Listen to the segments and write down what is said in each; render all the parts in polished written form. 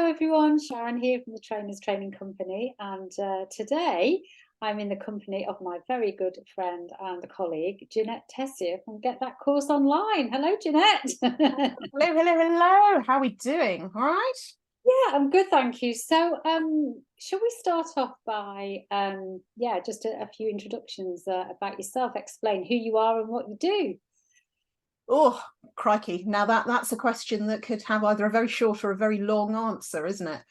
Hello everyone, Sharon here from the Trainers Training Company, and today I'm in the company of my very good friend and colleague Ginette Tessier from Get That Course Online. Hello Ginette. Hello, hello, hello. How are we doing? All right. Yeah, I'm good, thank you. So shall we start off by just a few introductions about yourself, explain who you are and what you do. Oh, crikey. Now that's a question that could have either a very short or a very long answer, isn't it?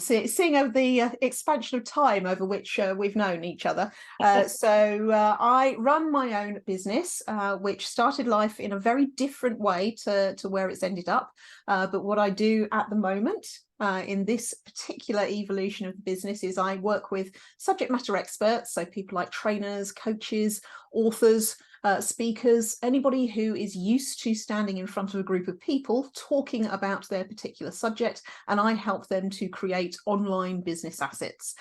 Seeing over the expansion of time over which we've known each other. I run my own business, which started life in a very different way to where it's ended up. But what I do at the moment in this particular evolution of the business is I work with subject matter experts, so people like trainers, coaches, authors, speakers, anybody who is used to standing in front of a group of people talking about their particular subject, and I help them to create online business assets.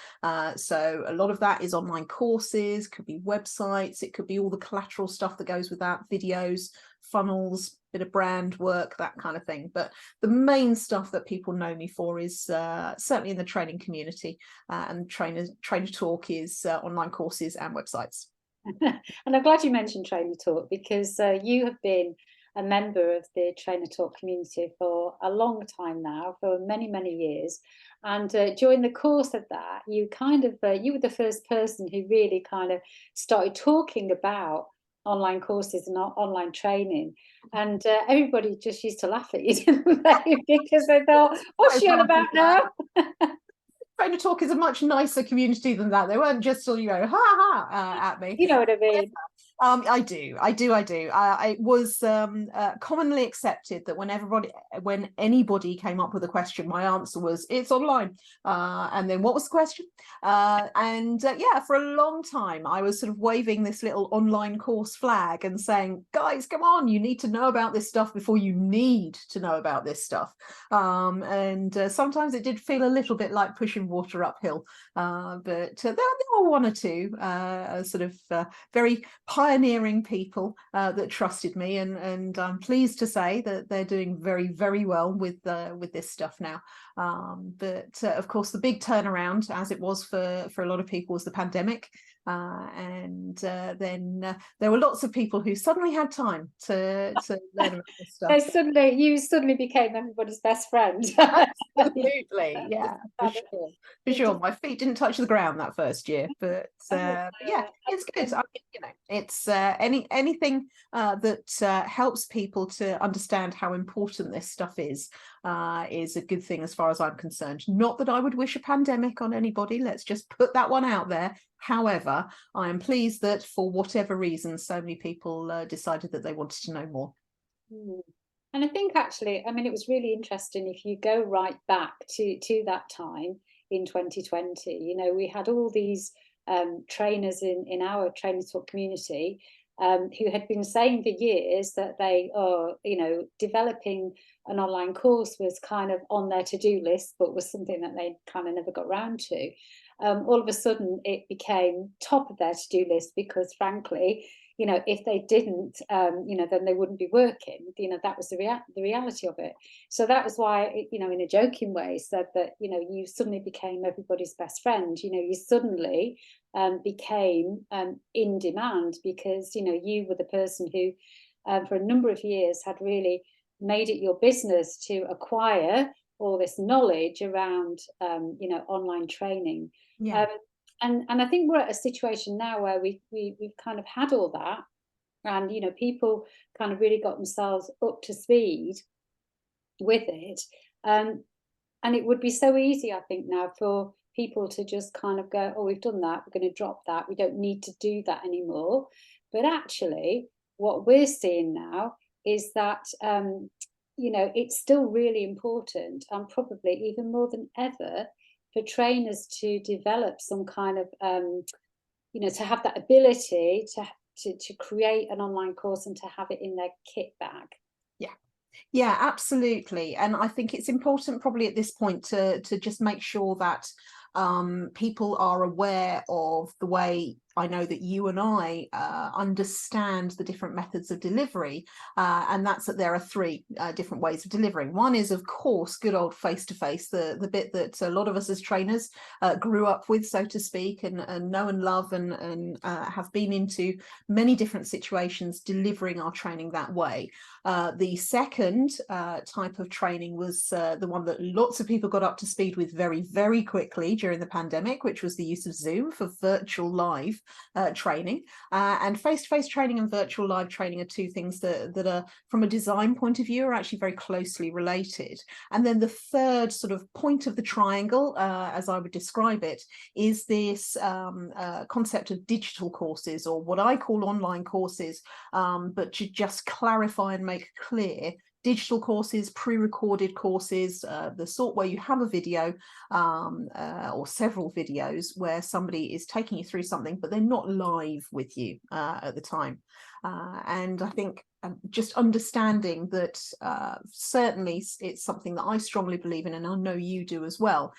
So a lot of that is online courses, could be websites, it could be all the collateral stuff that goes with that, videos, funnels, bit of brand work, that kind of thing. But the main stuff that people know me for is certainly in the training community, and trainer talk is online courses and websites. And I'm glad you mentioned Trainer Talk because you have been a member of the Trainer Talk community for a long time now, for many, many years. And during the course of that, you you were the first person who really kind of started talking about online courses and online training. And everybody just used to laugh at you, didn't they? Because they thought, what's she on about now? Trainer Talk is a much nicer community than that. They weren't just all, ha ha at me. You know what I mean? I do. It was commonly accepted that when anybody came up with a question, my answer was, it's online. And then what was the question? Yeah, for a long time, I was sort of waving this little online course flag and saying, guys, come on, you need to know about this stuff before you need to know about this stuff. Sometimes it did feel a little bit like pushing water uphill. But there were one or two very pioneering people that trusted me, and I'm pleased to say that they're doing very, very well with this stuff now. Of course, the big turnaround, as it was for a lot of people, was the pandemic. Then there were lots of people who suddenly had time to learn about this stuff. You suddenly became everybody's best friend. Absolutely, yeah, for sure. My feet didn't touch the ground that first year, but yeah, it's good. I mean, it's anything that helps people to understand how important this stuff is a good thing as far as I'm concerned. Not that I would wish a pandemic on anybody. Let's just put that one out there. However, I am pleased that for whatever reason, so many people decided that they wanted to know more. And I think actually, I mean, it was really interesting if you go right back to that time in 2020. You know, we had all these trainers in our Trainer Talk community who had been saying for years that they are, developing an online course was kind of on their to-do list, but was something that they kind of never got round to. All of a sudden it became top of their to-do list because frankly, if they didn't, then they wouldn't be working. That was the reality of it. So that was why, in a joking way, said that, you suddenly became everybody's best friend. You suddenly became in demand because, you were the person who, for a number of years, had really made it your business to acquire all this knowledge around, online training. Yeah. And I think we're at a situation now where we've kind of had all that, and people kind of really got themselves up to speed with it, and it would be so easy, I think, now for people to just kind of go, oh, we've done that, we're going to drop that, we don't need to do that anymore. But actually, what we're seeing now is that it's still really important, and probably even more than ever, for trainers to develop some kind of, to have that ability to create an online course and to have it in their kit bag. Yeah, absolutely. And I think it's important probably at this point to just make sure that people are aware of the way I know that you and I understand the different methods of delivery, and that's that there are three different ways of delivering. One is, of course, good old face-to-face, the bit that a lot of us as trainers grew up with, so to speak, and know and love, and have been into many different situations delivering our training that way. The second type of training was the one that lots of people got up to speed with very, very quickly during the pandemic, which was the use of Zoom for virtual live training. And face-to-face training and virtual live training are two things that are, from a design point of view, are actually very closely related. And then the third sort of point of the triangle, as I would describe it, is this concept of digital courses, or what I call online courses, but to just clarify and make clear, digital courses, pre-recorded courses, the sort where you have a video or several videos where somebody is taking you through something, but they're not live with you at the time. And I think just understanding that certainly it's something that I strongly believe in, and I know you do as well.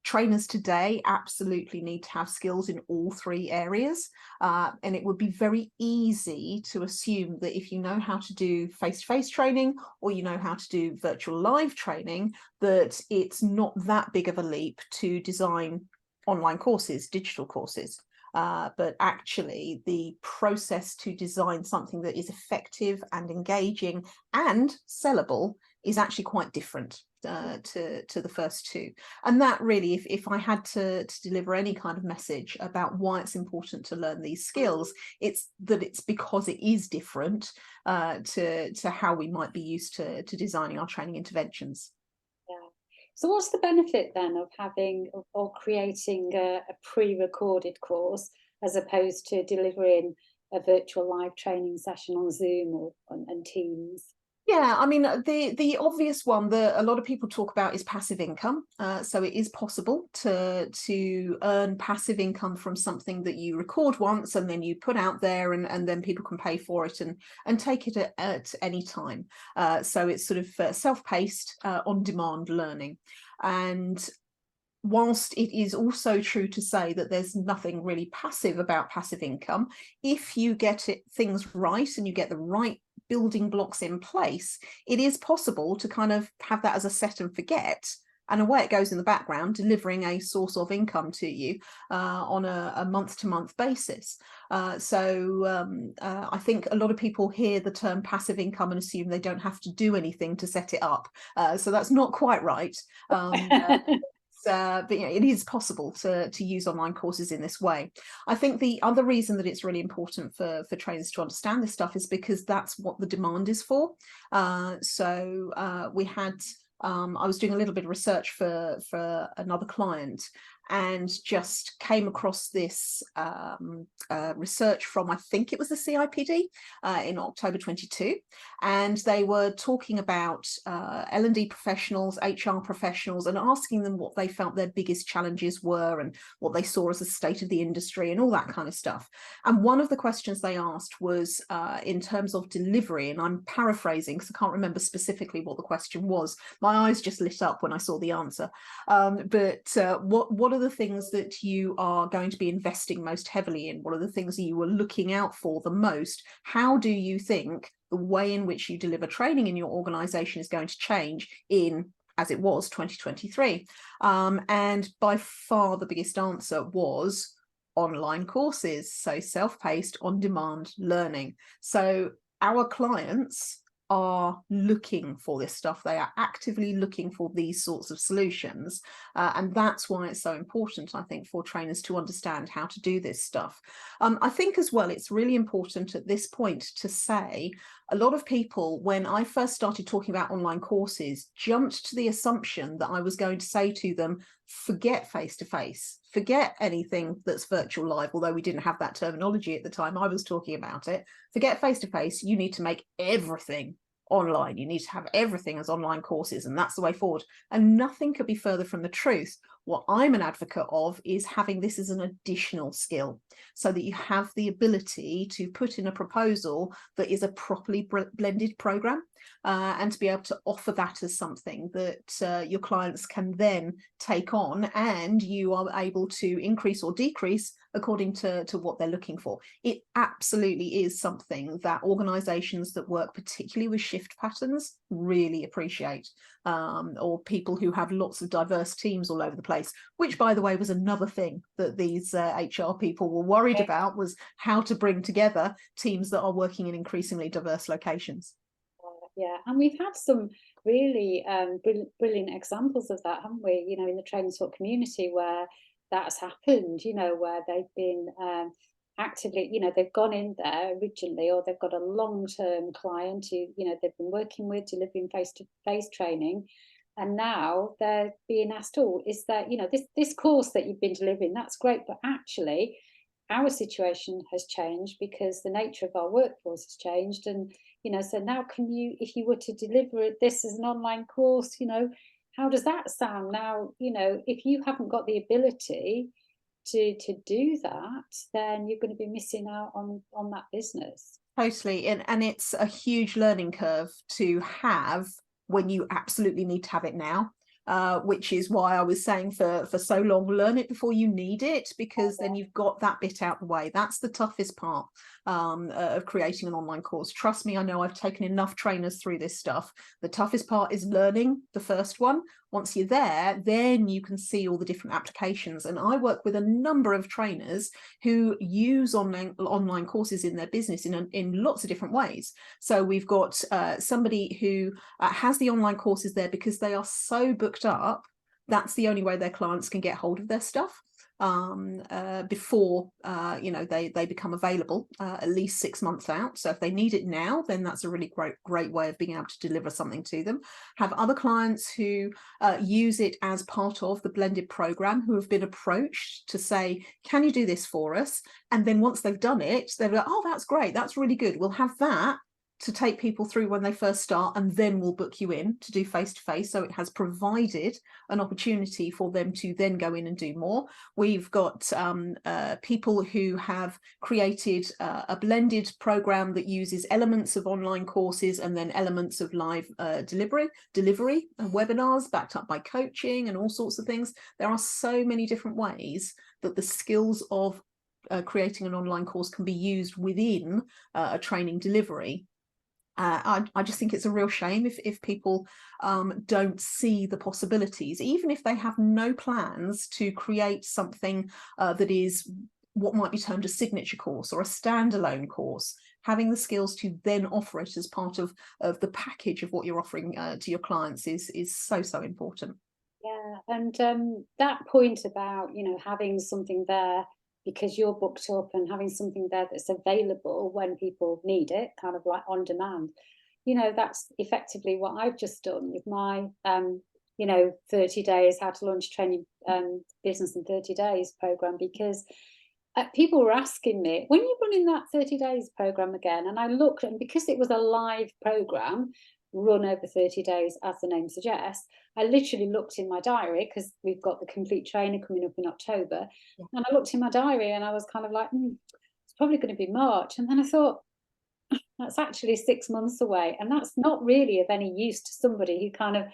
Trainers today absolutely need to have skills in all three areas, and it would be very easy to assume that if you know how to do face-to-face training, or you know how to do virtual live training, that it's not that big of a leap to design online courses, digital courses. But actually the process to design something that is effective and engaging and sellable is actually quite different to the first two. And that really, if I had to deliver any kind of message about why it's important to learn these skills, it's because it is different to how we might be used to designing our training interventions. Yeah. So what's the benefit then of having or creating a pre-recorded course as opposed to delivering a virtual live training session on Zoom or and Teams? Yeah, I mean, the obvious one that a lot of people talk about is passive income. So it is possible to earn passive income from something that you record once and then you put out there, and then people can pay for it and take it at any time. So it's sort of self-paced, on-demand learning. And whilst it is also true to say that there's nothing really passive about passive income, if you get things right and you get the right building blocks in place, it is possible to kind of have that as a set and forget, and away it goes in the background, delivering a source of income to you on a month-to-month basis. So I think a lot of people hear the term passive income and assume they don't have to do anything to set it up. So that's not quite right. But yeah, it is possible to use online courses in this way. I think the other reason that it's really important for trainers to understand this stuff is because that's what the demand is for. We had I was doing a little bit of research for another client, and just came across this research from, I think it was the CIPD in October 22, and they were talking about L&D professionals, HR professionals, and asking them what they felt their biggest challenges were and what they saw as the state of the industry and all that kind of stuff. And one of the questions they asked was in terms of delivery, and I'm paraphrasing because I can't remember specifically what the question was. My eyes just lit up when I saw the answer. What are the things that you are going to be investing most heavily in? What are the things that you were looking out for the most? How do you think the way in which you deliver training in your organization is going to change in, as it was, 2023? And by far the biggest answer was online courses, so self-paced, on-demand learning. So our clients are looking for this stuff. They are actively looking for these sorts of solutions. And that's why it's so important, I think, for trainers to understand how to do this stuff. I think as well, it's really important at this point to say, a lot of people, when I first started talking about online courses, jumped to the assumption that I was going to say to them, forget face-to-face, forget anything that's virtual live, although we didn't have that terminology at the time I was talking about it. Forget face-to-face, you need to make everything online. You need to have everything as online courses, and that's the way forward. And nothing could be further from the truth. What I'm an advocate of is having this as an additional skill, so that you have the ability to put in a proposal that is a properly blended program, and to be able to offer that as something that your clients can then take on, and you are able to increase or decrease according to what they're looking for. It absolutely is something that organizations that work particularly with shift patterns really appreciate, or people who have lots of diverse teams all over the place, which, by the way, was another thing that these HR people were worried about, was how to bring together teams that are working in increasingly diverse locations. Yeah, and we've had some really brilliant examples of that, haven't we? You know, in the training support community where that's happened. You know, where they've been actively, you know, they've gone in there originally, or they've got a long-term client who, you know, they've been working with, delivering face-to-face training, and now they're being asked, "Oh, is that, you know, this course that you've been delivering? That's great, but actually, our situation has changed because the nature of our workforce has changed, and you know, so now can you, if you were to deliver this as an online course, you know, how does that sound now? You know, if you haven't got the ability to do that, then you're going to be missing out on that business." Totally. And it's a huge learning curve to have when you absolutely need to have it now. Which is why I was saying for so long, learn it before you need it, because then you've got that bit out the way. That's the toughest part of creating an online course. Trust me, I know, I've taken enough trainers through this stuff. The toughest part is learning the first one. Once you're there, then you can see all the different applications. And I work with a number of trainers who use online courses in their business in lots of different ways. So we've got somebody who has the online courses there because they are so booked up. That's the only way their clients can get hold of their stuff before you know, they become available at least 6 months out. So if they need it now, then that's a really great way of being able to deliver something to them. Have other clients who use it as part of the blended program, who have been approached to say, can you do this for us? And then once they've done it, they're like, oh, that's great, that's really good, we'll have that to take people through when they first start, and then we'll book you in to do face-to-face. So it has provided an opportunity for them to then go in and do more. We've got people who have created a blended program that uses elements of online courses and then elements of live delivery and webinars backed up by coaching and all sorts of things. There are so many different ways that the skills of creating an online course can be used within a training delivery. I just think it's a real shame if people don't see the possibilities, even if they have no plans to create something that is what might be termed a signature course or a standalone course. Having the skills to then offer it as part of the package of what you're offering to your clients is so important. Yeah, and that point about, you know, having something there because you're booked up, and having something there that's available when people need it, kind of like on demand. You know, that's effectively what I've just done with my, you know, 30 days, how to launch training business in 30 days program, because people were asking me, when are you running that 30 days program again? And I looked, and because it was a live program run over 30 days, as the name suggests, I literally looked in my diary, because we've got the complete trainer coming up in October. Yeah. And I looked in my diary and I was kind of like, it's probably going to be March. And then I thought, that's actually 6 months away. And that's not really of any use to somebody who kind of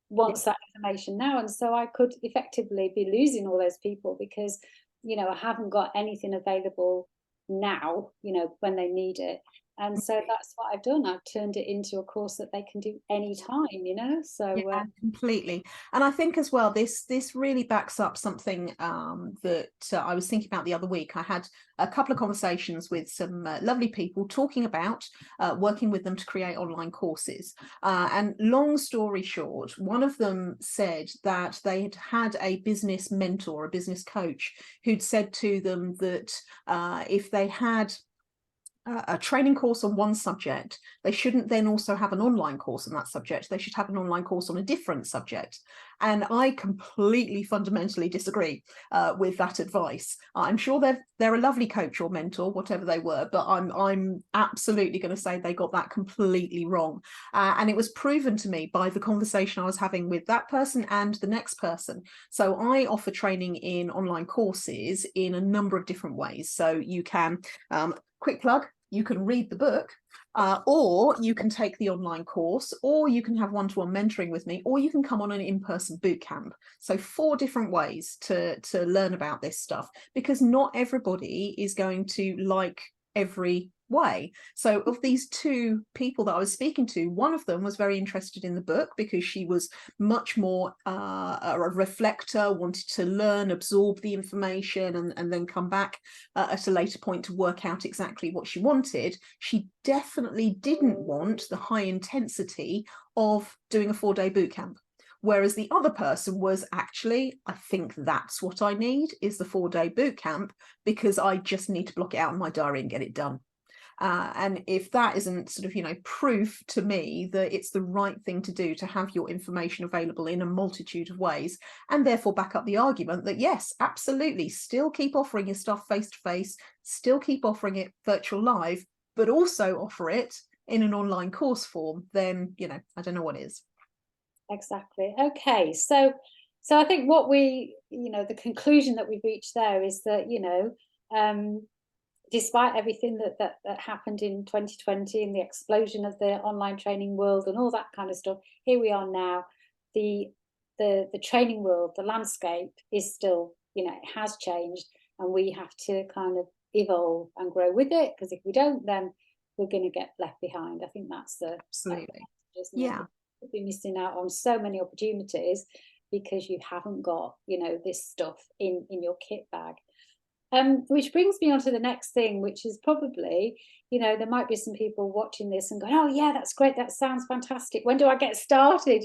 wants that information now. And so I could effectively be losing all those people because, you know, I haven't got anything available now, you know, when they need it. And so that's what I've done. I've turned it into a course that they can do anytime, you know. So yeah, completely. And I think as well, this really backs up something that I was thinking about the other week. I had a couple of conversations with some lovely people talking about working with them to create online courses. And long story short, one of them said that they had had a business mentor, a business coach, who'd said to them that if they had a training course on one subject, they shouldn't then also have an online course on that subject. They should have an online course on a different subject. And I completely fundamentally disagree with that advice. I'm sure they're a lovely coach or mentor, whatever they were, but I'm absolutely going to say they got that completely wrong. And it was proven to me by the conversation I was having with that person and the next person. So I offer training in online courses in a number of different ways. So you can, quick plug, you can read the book, or you can take the online course, or you can have one-to-one mentoring with me, or you can come on an in-person boot camp. So 4 different ways to learn about this stuff, because not everybody is going to like every way. So of these 2 people that I was speaking to, one of them was very interested in the book because she was much more a reflector, wanted to learn, absorb the information, and then come back at a later point to work out exactly what she wanted. She definitely didn't want the high intensity of doing a 4-day boot camp. Whereas the other person was actually, I think that's what I need, is the 4-day boot camp, because I just need to block it out in my diary and get it done. And if that isn't sort of, proof to me that it's the right thing to do, to have your information available in a multitude of ways, and therefore back up the argument that yes, absolutely, still keep offering your stuff face to face, still keep offering it virtual live, but also offer it in an online course form, then, I don't know what is. Exactly. Okay. So I think what the conclusion that we've reached there is that, despite everything that happened in 2020 and the explosion of the online training world and all that kind of stuff, here we are now. The training world, the landscape is still, it has changed, and we have to kind of evolve and grow with it, because if we don't, then we're going to get left behind. I think that's Absolutely. isn't Yeah. it? You'll be missing out on so many opportunities because you haven't got, this stuff in your kit bag. Which brings me on to the next thing, which is probably, there might be some people watching this and going, oh yeah, that's great, that sounds fantastic, when do I get started,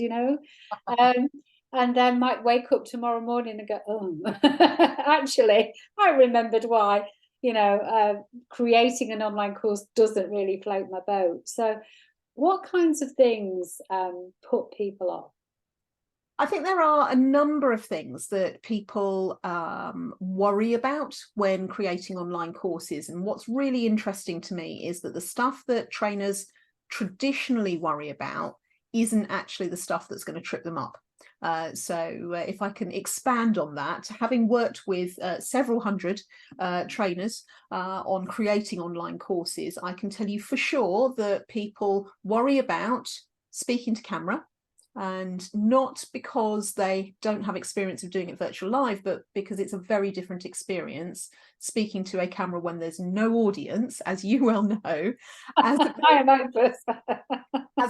and then might wake up tomorrow morning and go, oh, actually, I remembered why, creating an online course doesn't really float my boat. So what kinds of things put people off? I think there are a number of things that people worry about when creating online courses. And what's really interesting to me is that the stuff that trainers traditionally worry about isn't actually the stuff that's going to trip them up. So if I can expand on that, having worked with several hundred trainers on creating online courses, I can tell you for sure that people worry about speaking to camera. And not because they don't have experience of doing it virtual live, but because it's a very different experience speaking to a camera when there's no audience, as you well know, as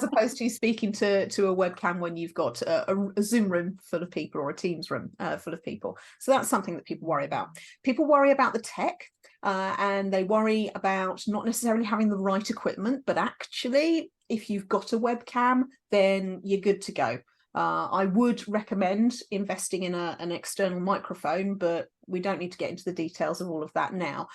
opposed to speaking to a webcam when you've got a Zoom room full of people or a Teams room full of people. So that's something that people worry about. People worry about the tech. And they worry about not necessarily having the right equipment, but actually, if you've got a webcam, then you're good to go. I would recommend investing in an external microphone, but we don't need to get into the details of all of that now,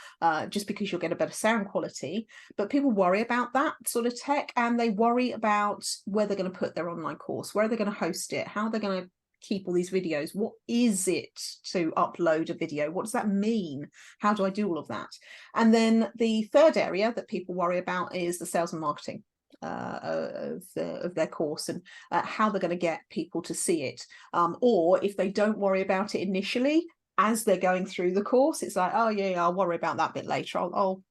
just because you'll get a better sound quality. But people worry about that sort of tech, and they worry about where they're going to put their online course, where they're going to host it, how they're going to keep all these videos. What is it to upload a video? What does that mean? How do I do all of that? And then the third area that people worry about is the sales and marketing of their course, and how they're going to get people to see it. Or if they don't worry about it initially, as they're going through the course, it's like, oh yeah, I'll worry about that bit later. I'll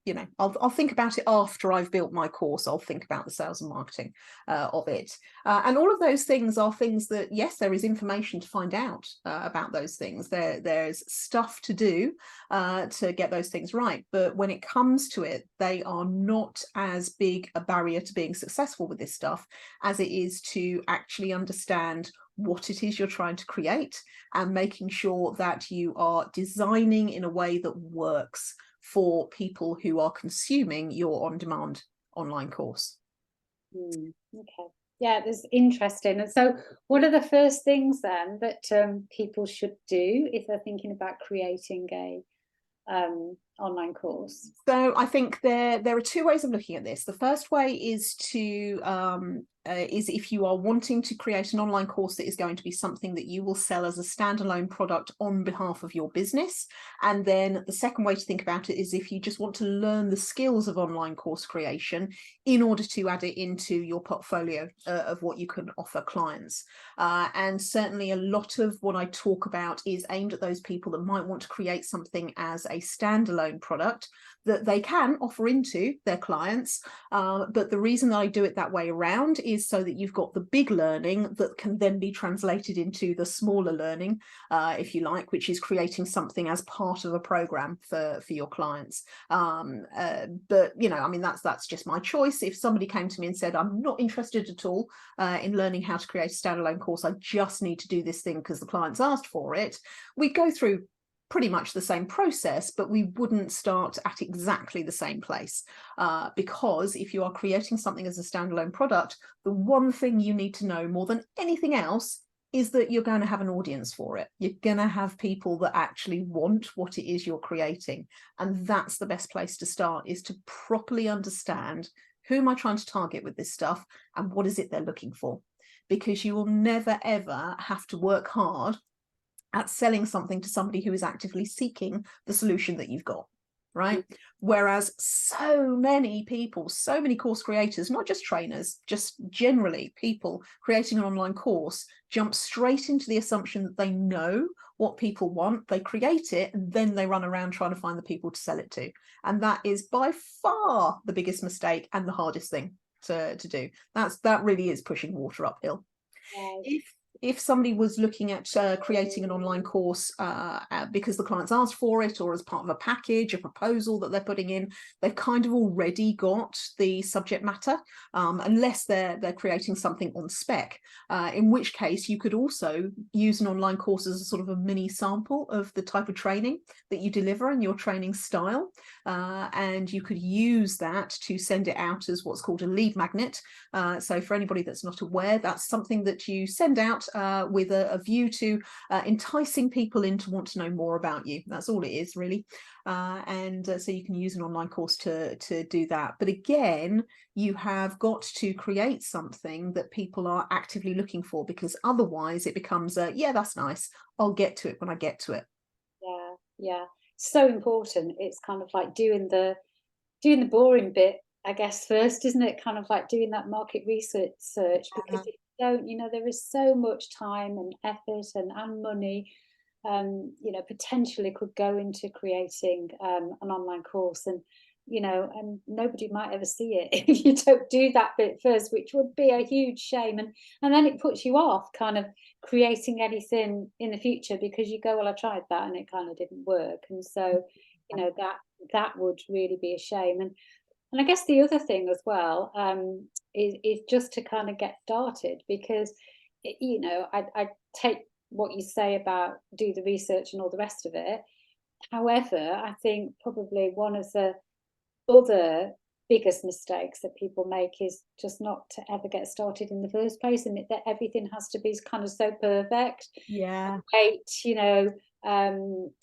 think about it after I've built my course. I'll think about the sales and marketing of it. And all of those things are things that, yes, there is information to find out about those things. There's stuff to do to get those things right. But when it comes to it, they are not as big a barrier to being successful with this stuff as it is to actually understand what it is you're trying to create, and making sure that you are designing in a way that works for people who are consuming your on-demand online course. Okay. Yeah, that's interesting. And so what are the first things then that people should do if they're thinking about creating online course? So I think there are two ways of looking at this. The first way is to is if you are wanting to create an online course that is going to be something that you will sell as a standalone product on behalf of your business. And then the second way to think about it is if you just want to learn the skills of online course creation in order to add it into your portfolio of what you can offer clients. And certainly a lot of what I talk about is aimed at those people that might want to create something as a standalone product that they can offer into their clients. But the reason that I do it that way around is so that you've got the big learning that can then be translated into the smaller learning, if you like, which is creating something as part of a program for your clients. But, you know, I mean, that's just my choice. If somebody came to me and said, I'm not interested at all in learning how to create a standalone course, I just need to do this thing because the client's asked for it, we'd go through pretty much the same process, but we wouldn't start at exactly the same place. Because if you are creating something as a standalone product, the one thing you need to know more than anything else is that you're going to have an audience for it. You're going to have people that actually want what it is you're creating. And that's the best place to start, is to properly understand, who am I trying to target with this stuff and what is it they're looking for? Because you will never, ever have to work hard at selling something to somebody who is actively seeking the solution that you've got, right? Whereas so many people, so many course creators, not just trainers, just generally people creating an online course, jump straight into the assumption that they know what people want, they create it, and then they run around trying to find the people to sell it to. And that is by far the biggest mistake and the hardest thing to do. That really is pushing water uphill. Right. If somebody was looking at creating an online course because the client's asked for it, or as part of a package, a proposal that they're putting in, they've kind of already got the subject matter, unless they're creating something on spec, in which case you could also use an online course as a sort of a mini sample of the type of training that you deliver and your training style, and you could use that to send it out as what's called a lead magnet. So for anybody that's not aware, that's something that you send out with a view to enticing people in to want to know more about you. That's all it is, really. So you can use an online course to do that. But again, you have got to create something that people are actively looking for, because otherwise it becomes yeah, that's nice, I'll get to it when I get to it. Yeah, so important. It's kind of like doing the boring bit, I guess, first, isn't it? Kind of like doing that market research search, because if you don't, you know, there is so much time and effort and money, you know, potentially could go into creating an online course, and you know, and nobody might ever see it if you don't do that bit first, which would be a huge shame, and then it puts you off kind of creating anything in the future, because you go, well, I tried that and it kind of didn't work, and so you know that would really be a shame. And I guess the other thing as well, is just to kind of get started, because you know, I take what you say about do the research and all the rest of it. However, I think probably one of the other biggest mistakes that people make is just not to ever get started in the first place, and that everything has to be kind of so perfect. Yeah. Wait, you know,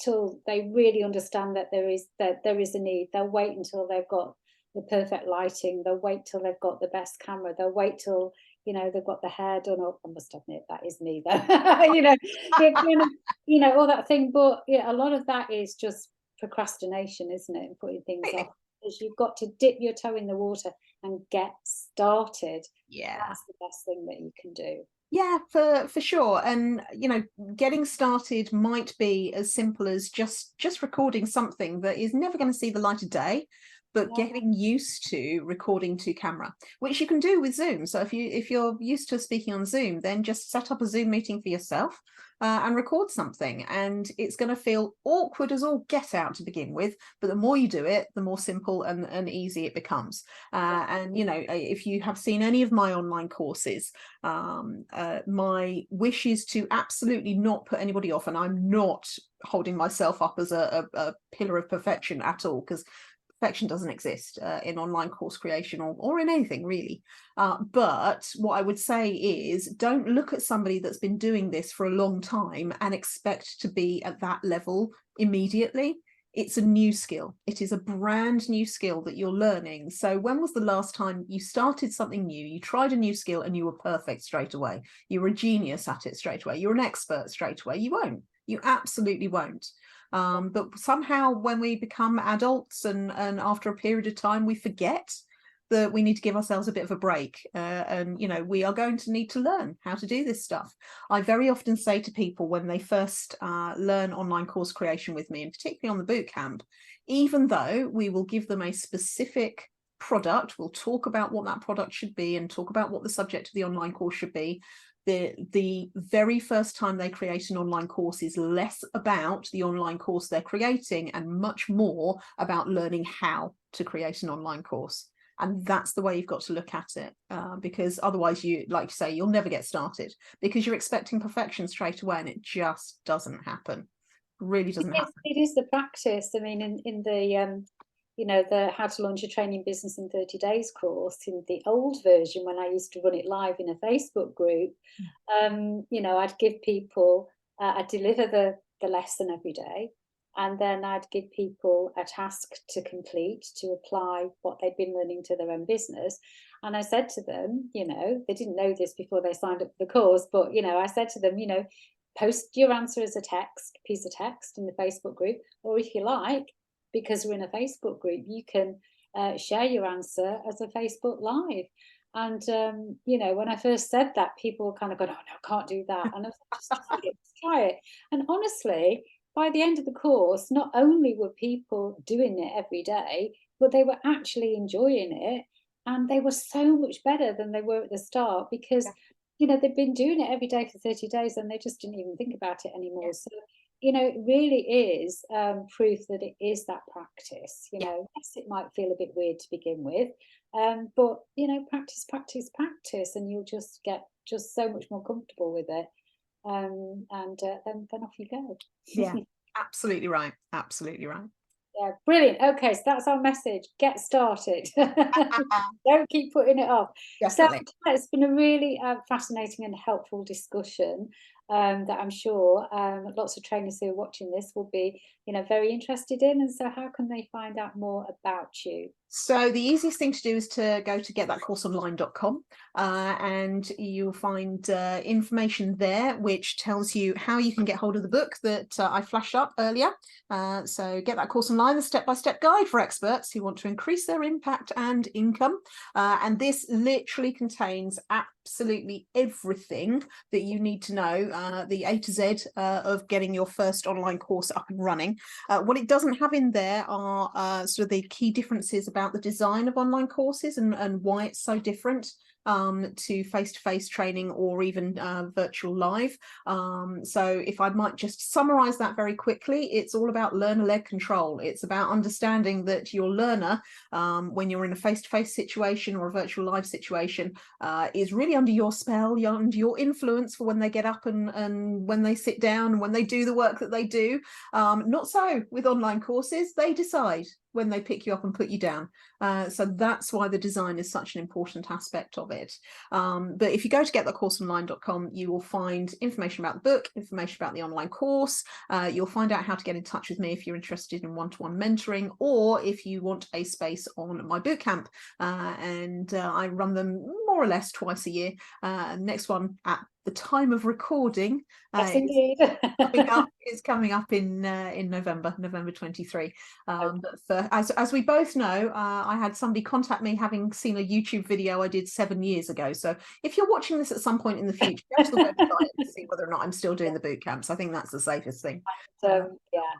till they really understand that there is a need. They'll wait until they've got the perfect lighting. They'll wait till they've got the best camera. They'll wait till, you know, they've got the hair done up. I must admit that is me though. You know, it kind of, you know, all that thing. But yeah, a lot of that is just procrastination, isn't it? And putting things off. Because you've got to dip your toe in the water and get started. Yeah. That's the best thing that you can do. Yeah, for sure. And you know, getting started might be as simple as just recording something that is never going to see the light of day, but Yeah. getting used to recording to camera, which you can do with Zoom. So if you're used to speaking on Zoom, then just set up a Zoom meeting for yourself and record something. And it's going to feel awkward as all get out to begin with, but the more you do it, the more simple and easy it becomes. And you know, if you have seen any of my online courses, my wish is to absolutely not put anybody off, and I'm not holding myself up as a pillar of perfection at all, because perfection doesn't exist in online course creation or in anything really. But what I would say is, don't look at somebody that's been doing this for a long time and expect to be at that level immediately. It's a new skill. It is a brand new skill that you're learning. So when was the last time you started something new, you tried a new skill and you were perfect straight away? You were a genius at it straight away. You're an expert straight away. You won't. You absolutely won't. But somehow when we become adults and after a period of time, we forget that we need to give ourselves a bit of a break, and you know, we are going to need to learn how to do this stuff. I very often say to people when they first learn online course creation with me, and particularly on the boot camp, even though we will give them a specific product, we'll talk about what that product should be and talk about what the subject of the online course should be, the very first time they create an online course is less about the online course they're creating and much more about learning how to create an online course. And that's the way you've got to look at it, because otherwise, you, like you say, you'll never get started because you're expecting perfection straight away, and it just doesn't happen. Really doesn't happen. It is the practice. I mean, in the you know, the How to Launch a Training Business in 30 Days course, in the old version, when I used to run it live in a Facebook group, you know, I'd give people, I'd deliver the lesson every day. And then I'd give people a task to complete to apply what they'd been learning to their own business. And I said to them, you know, they didn't know this before they signed up for the course, but, you know, I said to them, you know, post your answer as a piece of text in the Facebook group, or if you like, because we're in a Facebook group, you can share your answer as a Facebook Live. And, you know, when I first said that, people were kind of going, oh, no, I can't do that. And I was like, just try it, just try it. And honestly, by the end of the course, not only were people doing it every day, but they were actually enjoying it. And they were so much better than they were at the start because, you know, they've been doing it every day for 30 days and they just didn't even think about it anymore. So, you know, it really is proof that it is that practice. You know, yes, it might feel a bit weird to begin with, but, you know, practice, practice, practice, and you'll just get just so much more comfortable with it. And then off you go. Yeah, absolutely right. Absolutely right. Yeah, brilliant. Okay, so that's our message. Get started. Don't keep putting it off. Definitely. So it's been a really fascinating and helpful discussion that I'm sure lots of trainers who are watching this will be, you know, very interested in. And so how can they find out more about you? So the easiest thing to do is to go to getthatcoursonline.com, and you'll find information there which tells you how you can get hold of the book that I flashed up earlier. So Get That Course Online, the step-by-step guide for experts who want to increase their impact and income. And this literally contains absolutely everything that you need to know, the A to Z of getting your first online course up and running. What it doesn't have in there are sort of the key differences about the design of online courses and why it's so different to face-to-face training or even virtual live. So if I might just summarize that very quickly, it's all about learner-led control. It's about understanding that your learner, when you're in a face-to-face situation or a virtual live situation, is really under your spell, under your influence for when they get up and when they sit down, when they do the work that they do. Not so with online courses. They decide when they pick you up and put you down. So that's why the design is such an important aspect of it. But if you go to getthatcoursonline.com, you will find information about the book, information about the online course. You'll find out how to get in touch with me if you're interested in one-to-one mentoring, or if you want a space on my bootcamp. And I run them more or less twice a year. Next one at the time of recording Yes, indeed. is coming up in November 23. But for, as we both know, I had somebody contact me having seen a YouTube video I did 7 years ago. So if you're watching this at some point in the future, go to the website and see whether or not I'm still doing the boot camps. I think that's the safest thing. Yeah,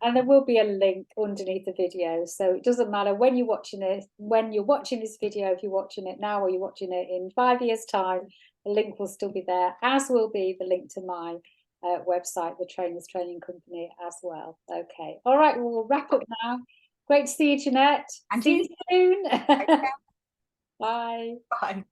and there will be a link underneath the video, so it doesn't matter when you're watching it, when you're watching this video, if you're watching it now or you're watching it in 5 years' time, the link will still be there, as will be the link to my website, the Trainers Training Company, as well. Okay, all right, well, we'll wrap up now. Great to see you, Ginette. And see you soon. Okay. Bye. Bye.